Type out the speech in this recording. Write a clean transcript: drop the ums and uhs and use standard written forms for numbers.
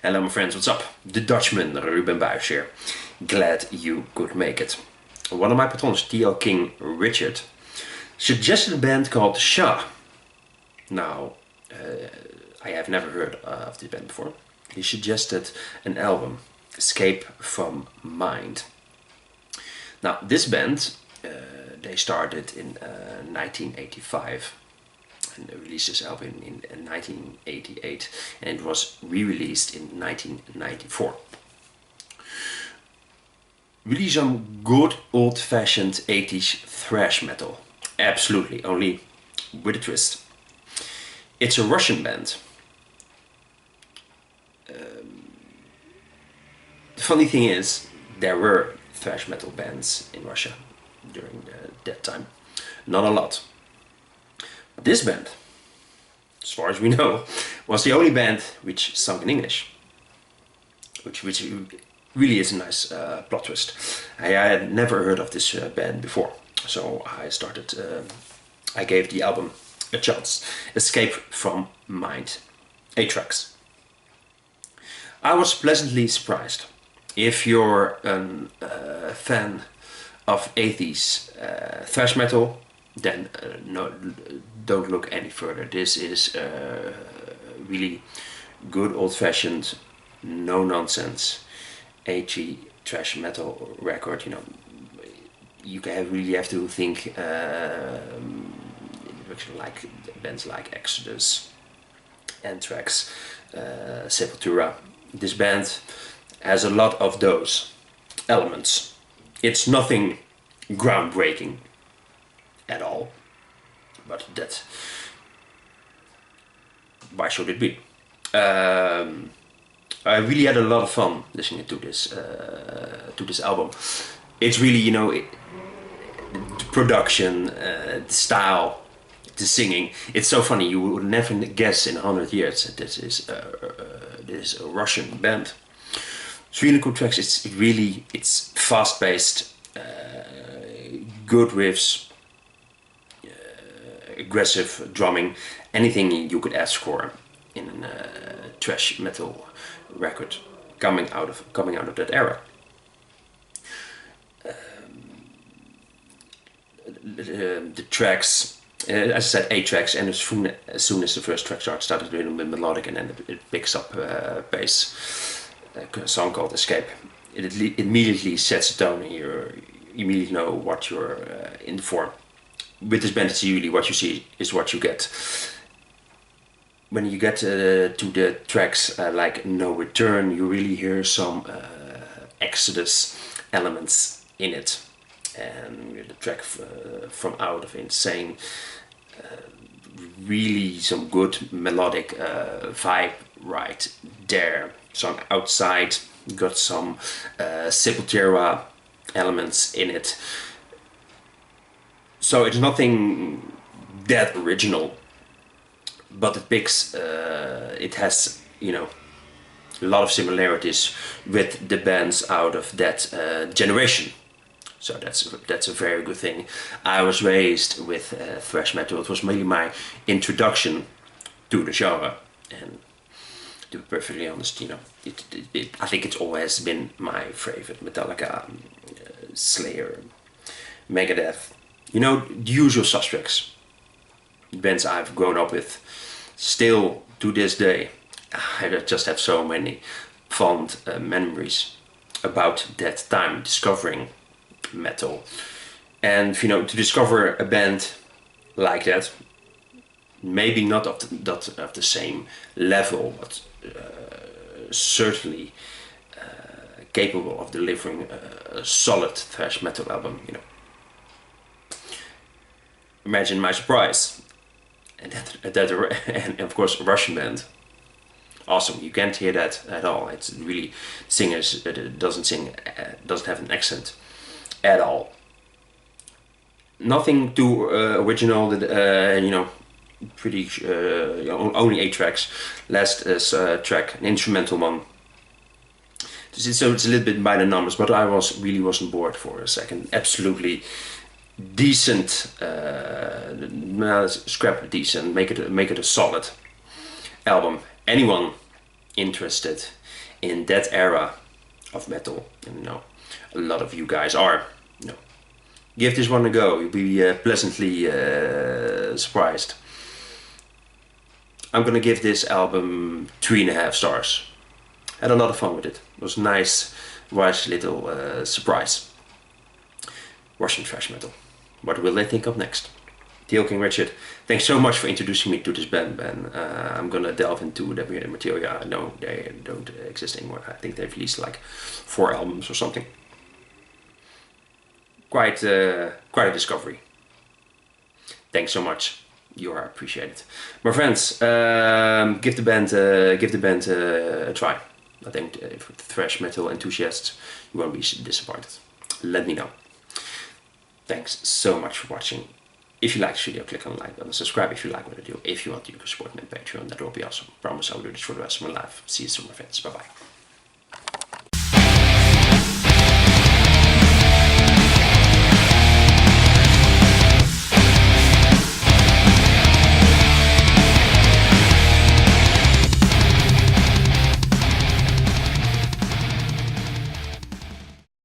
Hello my friends, what's up? The Dutchman, Ruben Buijs here. Glad you could make it. One of my patrons, TLKingRichard, suggested a band called Shah. Now, I have never heard of this band before. He suggested an album, Escape from Mind. Now, this band, they started in 1985 and released this album in 1988, and it was re-released in 1994. Really some good old-fashioned 80s thrash metal. Absolutely, only with a twist. It's a Russian band. The funny thing is, there were thrash metal bands in Russia during that time. Not a lot. But this band, as far as we know, was the only band which sung in English. Which really is a nice plot twist. I had never heard of this band before. So I gave the album a chance. Escape from Mind. 8 tracks. I was pleasantly surprised. If you're a fan of 80s thrash metal, then no, don't look any further. This is really good old-fashioned, no-nonsense 80s thrash metal record. You know, you really have to think like bands like Exodus, Anthrax, Sepultura. This band has a lot of those elements. It's nothing groundbreaking at all, but why should it be? I really had a lot of fun listening to this album. It's really, you know, the production, the style, the singing. It's so funny. You would never guess in 100 years that this is a Russian band. It's really good tracks. It's fast-paced, good riffs, aggressive drumming, anything you could ask for in a thrash metal record coming out of that era. The tracks, as I said, 8 tracks, and as soon as the first track started a little bit melodic, and then it picks up bass. A song called Escape. It immediately sets the tone, and you immediately know what you're in for. With this band, it's usually what you see is what you get. When you get to the tracks like No Return, you really hear some Exodus elements in it. And the track from Out of Insane, really some good melodic vibe right there. Song Outside got some Sepultura elements in it. So it's nothing that original, but it has, you know, a lot of similarities with the bands out of that generation. So that's a very good thing. I was raised with thrash metal. It was mainly my introduction to the genre, and to be perfectly honest, you know, I think it's always been my favorite. Metallica, Slayer, Megadeth. You know, the usual suspects. Bands I've grown up with. Still to this day, I just have so many fond memories about that time discovering metal. And you know, to discover a band like that, maybe not of the same level, but certainly capable of delivering a solid thrash metal album, you know. Imagine my surprise, and and of course a Russian band. Awesome, you can't hear that at all. It's really singers. It doesn't have an accent at all. Nothing too original. You know, pretty only 8 tracks. Last track, an instrumental one. So it's a little bit by the numbers, but I really wasn't bored for a second. Absolutely decent. Scrap decent. Make it a solid album. Anyone interested in that era of metal, and you know, a lot of you guys are, you know, give this one a go. You'll be pleasantly surprised. I'm gonna give this album 3.5 stars. Had a lot of fun with it. It was a nice little surprise. Russian thrash metal. What will they think of next? TLKingRichard, thanks so much for introducing me to this band, Ben. I'm gonna delve into the material. I know they don't exist anymore. I think they've released like 4 albums or something. Quite a discovery. Thanks so much. You are appreciated, my friends. Give the band a try. I think for thrash metal enthusiasts, you won't be disappointed. Let me know. Thanks so much for watching. If you like this video, click on the like button, subscribe if you like what I do. If you want, you can support me on Patreon. That will be awesome. Promise I will do this for the rest of my life. See you soon, my friends. Bye bye.